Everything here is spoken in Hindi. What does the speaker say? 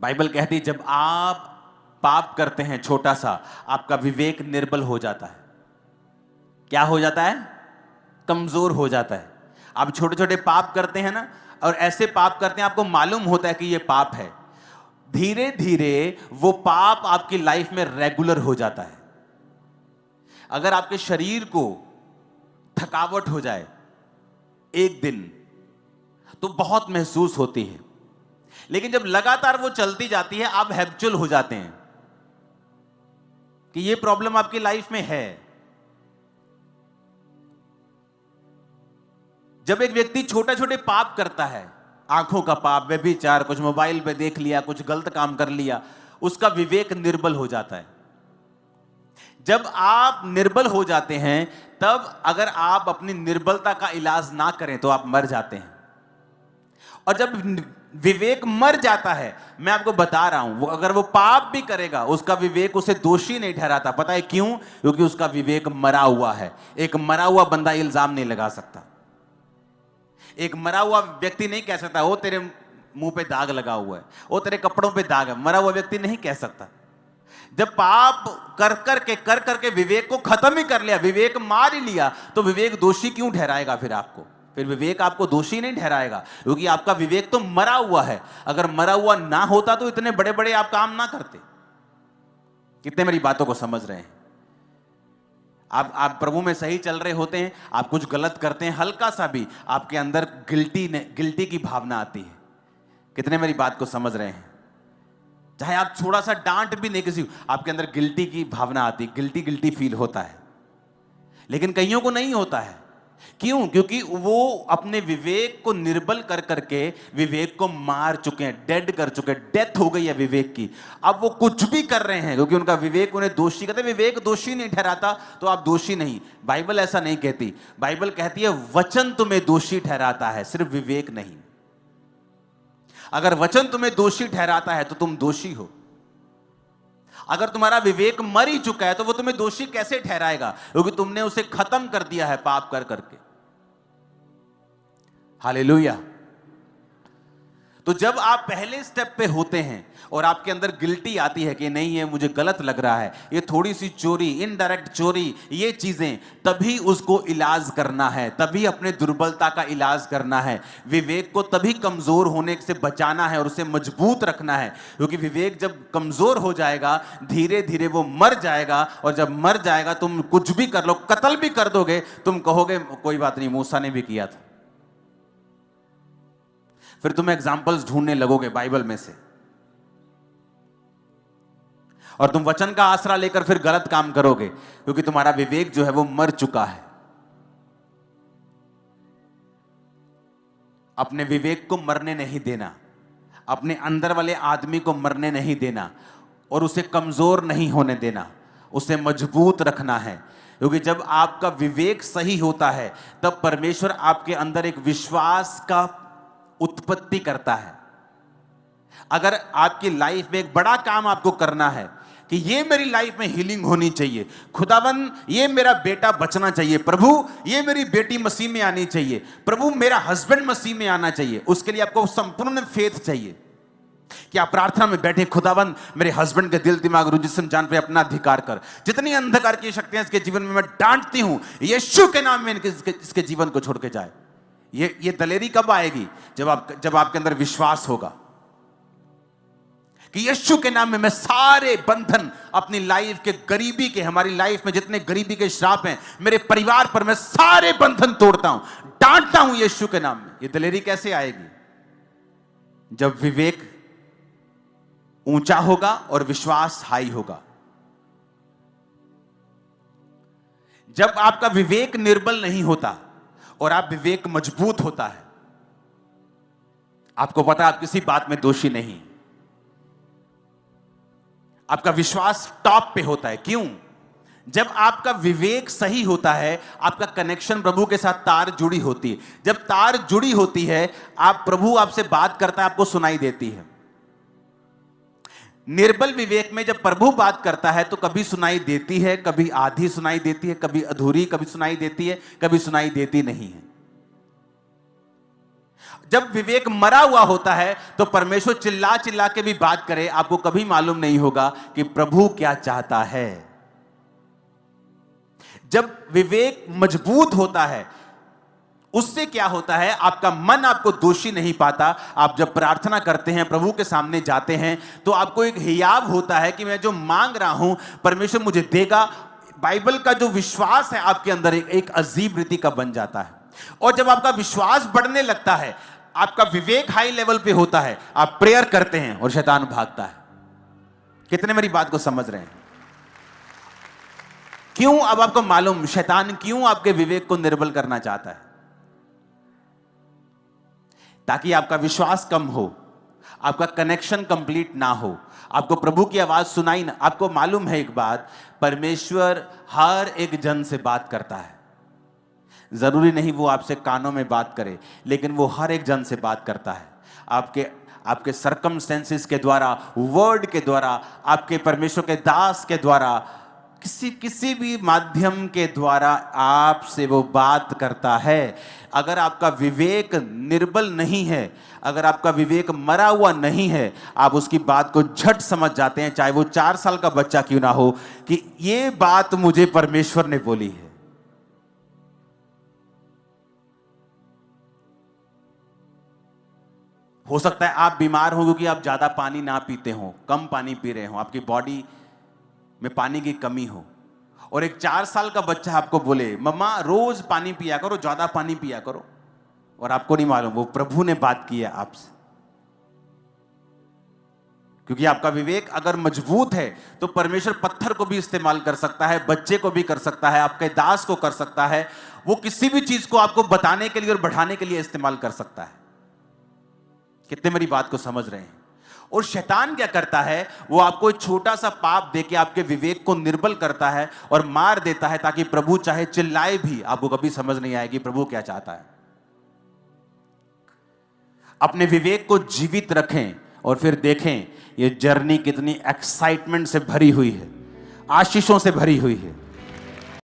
बाइबल कहती है जब आप पाप करते हैं छोटा सा, आपका विवेक निर्बल हो जाता है। क्या हो जाता है? कमजोर हो जाता है। आप छोटे छोटे पाप करते हैं ना, और ऐसे पाप करते हैं आपको मालूम होता है कि ये पाप है, धीरे धीरे वो पाप आपकी लाइफ में रेगुलर हो जाता है। अगर आपके शरीर को थकावट हो जाए एक दिन तो बहुत महसूस होती है, लेकिन जब लगातार वो चलती जाती है आप हैबिचुअल हो जाते हैं कि ये प्रॉब्लम आपकी लाइफ में है। जब एक व्यक्ति छोटे छोटे पाप करता है, आंखों का पाप, व्यभिचार, कुछ मोबाइल पे देख लिया, कुछ गलत काम कर लिया, उसका विवेक निर्बल हो जाता है। जब आप निर्बल हो जाते हैं, तब अगर आप अपनी निर्बलता का इलाज ना करें तो आप मर जाते हैं। और जब विवेक मर जाता है, मैं आपको बता रहा हूं, वो अगर वो पाप भी करेगा उसका विवेक उसे दोषी नहीं ठहराता। पता है क्यों? क्योंकि उसका विवेक मरा हुआ है। एक मरा हुआ बंदा इल्जाम नहीं लगा सकता। एक मरा हुआ व्यक्ति नहीं कह सकता वो तेरे मुंह पे दाग लगा हुआ है, वो तेरे कपड़ों पे दाग है। मरा हुआ व्यक्ति नहीं कह सकता। जब पाप कर करके विवेक को खत्म ही कर लिया, विवेक मार ही लिया, तो विवेक दोषी क्यों ठहराएगा फिर आपको? फिर विवेक आपको दोषी नहीं ठहराएगा, क्योंकि आपका विवेक तो मरा हुआ है। अगर मरा हुआ ना होता तो इतने बड़े बड़े आप काम ना करते। कितने मेरी बातों को समझ रहे हैं? आप प्रभु में सही चल रहे होते हैं, आप कुछ गलत करते हैं, हल्का सा भी आपके अंदर गिल्टी की भावना आती है। कितने मेरी बात को समझ रहे हैं? चाहे आप थोड़ा सा डांट भी नहीं किसी, आपके अंदर गिल्टी की भावना आती है, गिल्टी फील होता है। लेकिन कईयों को नहीं होता है। क्यों? क्योंकि वो अपने विवेक को निर्बल कर करके विवेक को मार चुके हैं, डेड कर चुके हैं, डेथ हो गई है विवेक की। अब वो कुछ भी कर रहे हैं क्योंकि उनका विवेक उन्हें दोषी कहते हैं। विवेक दोषी नहीं ठहराता तो आप दोषी नहीं। बाइबल ऐसा नहीं कहती। बाइबल कहती है वचन तुम्हें दोषी ठहराता है, सिर्फ विवेक नहीं। अगर वचन तुम्हें दोषी ठहराता है तो तुम दोषी हो। अगर तुम्हारा विवेक मर ही चुका है तो वो तुम्हें दोषी कैसे ठहराएगा? क्योंकि तुमने उसे खत्म कर दिया है पाप कर करके। हालेलुया। तो जब आप पहले स्टेप पे होते हैं और आपके अंदर गिल्टी आती है कि नहीं ये मुझे गलत लग रहा है, ये थोड़ी सी चोरी, इनडायरेक्ट चोरी, ये चीजें, तभी उसको इलाज करना है, तभी अपने दुर्बलता का इलाज करना है। विवेक को तभी कमजोर होने से बचाना है और उसे मजबूत रखना है। क्योंकि विवेक जब कमजोर हो जाएगा धीरे धीरे वो मर जाएगा, और जब मर जाएगा तुम कुछ भी कर लो, कत्ल भी कर दोगे, तुम कहोगे कोई बात नहीं, मूसा ने भी किया था। फिर तुम एग्जाम्पल्स ढूंढने लगोगे बाइबल में से, और तुम वचन का आसरा लेकर फिर गलत काम करोगे, क्योंकि तुम्हारा विवेक जो है वो मर चुका है। अपने विवेक को मरने नहीं देना, अपने अंदर वाले आदमी को मरने नहीं देना, और उसे कमजोर नहीं होने देना, उसे मजबूत रखना है। क्योंकि जब आपका विवेक सही होता है तब परमेश्वर आपके अंदर एक विश्वास का उत्पत्ति करता है। अगर आपकी लाइफ में एक बड़ा काम आपको करना है कि ये मेरी लाइफ में हीलिंग होनी चाहिए, खुदावन ये मेरा बेटा बचना चाहिए, प्रभु ये मेरी बेटी मसीह में आनी चाहिए, प्रभु मेरा हस्बैंड मसीह में आना चाहिए, उसके लिए आपको संपूर्ण फेथ चाहिए कि आप प्रार्थना में बैठे, खुदावन मेरे हस्बैंड के दिल, दिमाग, रुचि, जिस्म, जान पे अपना अधिकार कर। जितनी अंधकार की शक्तियां इसके जीवन में मैं डांटती हूं, यीशु के नाम में इसके जीवन को छोड़ के जाए। ये दलेरी कब आएगी? जब आपके अंदर विश्वास होगा कि यीशु के नाम में मैं सारे बंधन अपनी लाइफ के, गरीबी के, हमारी लाइफ में जितने गरीबी के श्राप हैं मेरे परिवार पर, मैं सारे बंधन तोड़ता हूं, डांटता हूं यीशु के नाम में। ये दलेरी कैसे आएगी? जब विवेक ऊंचा होगा और विश्वास हाई होगा। जब आपका विवेक निर्बल नहीं होता और आप विवेक मजबूत होता है, आपको पता आप किसी बात में दोषी नहीं, आपका विश्वास टॉप पे होता है। क्यों? जब आपका विवेक सही होता है, आपका कनेक्शन प्रभु के साथ तार जुड़ी होती है। जब तार जुड़ी होती है, प्रभु आपसे बात करता है, आपको सुनाई देती है। निर्बल विवेक में जब प्रभु बात करता है तो कभी सुनाई देती है, कभी आधी सुनाई देती है, कभी अधूरी, कभी सुनाई देती है, कभी सुनाई देती नहीं है। जब विवेक मरा हुआ होता है तो परमेश्वर चिल्ला चिल्ला के भी बात करे, आपको कभी मालूम नहीं होगा कि प्रभु क्या चाहता है। जब विवेक मजबूत होता है, उससे क्या होता है, आपका मन आपको दोषी नहीं पाता। आप जब प्रार्थना करते हैं, प्रभु के सामने जाते हैं, तो आपको एक हियाव होता है कि मैं जो मांग रहा हूं परमेश्वर मुझे देगा। बाइबल का जो विश्वास है आपके अंदर एक अजीब रीति का बन जाता है। और जब आपका विश्वास बढ़ने लगता है, आपका विवेक हाई लेवल पे होता है, आप प्रेयर करते हैं और शैतान भागता है। कितने मेरी बात को समझ रहे हैं? क्यों? अब आपको मालूम शैतान क्यों आपके विवेक को निर्बल करना चाहता है? ताकि आपका विश्वास कम हो, आपका कनेक्शन कंप्लीट ना हो, आपको प्रभु की आवाज सुनाई ना। आपको मालूम है एक बात, परमेश्वर हर एक जन से बात करता है। जरूरी नहीं वो आपसे कानों में बात करे, लेकिन वो हर एक जन से बात करता है। आपके सर्कमस्टेंसेस के द्वारा, वर्ड के द्वारा, आपके परमेश्वर के दास के द्वारा, किसी भी माध्यम के द्वारा आपसे वो बात करता है। अगर आपका विवेक निर्बल नहीं है, अगर आपका विवेक मरा हुआ नहीं है, आप उसकी बात को झट समझ जाते हैं, चाहे वो 4 साल का बच्चा क्यों ना हो, कि ये बात मुझे परमेश्वर ने बोली है। हो सकता है आप बीमार हो क्योंकि आप ज्यादा पानी ना पीते हो, कम पानी पी रहे हो, आपकी बॉडी में पानी की कमी हो। और एक 4 साल का बच्चा आपको बोले, मम्मा रोज पानी पिया करो, ज्यादा पानी पिया करो, और आपको नहीं मालूम वो प्रभु ने बात की है आपसे। क्योंकि आपका विवेक अगर मजबूत है तो परमेश्वर पत्थर को भी इस्तेमाल कर सकता है, बच्चे को भी कर सकता है, आपके दास को कर सकता है। वो किसी भी चीज को आपको बताने के लिए और बढ़ाने के लिए इस्तेमाल कर सकता है। कितने मेरी बात को समझ रहे हैं? और शैतान क्या करता है, वो आपको एक छोटा सा पाप देके आपके विवेक को निर्बल करता है और मार देता है, ताकि प्रभु चाहे चिल्लाए भी आपको कभी समझ नहीं आएगी प्रभु क्या चाहता है। अपने विवेक को जीवित रखें और फिर देखें ये जर्नी कितनी एक्साइटमेंट से भरी हुई है, आशीषों से भरी हुई है।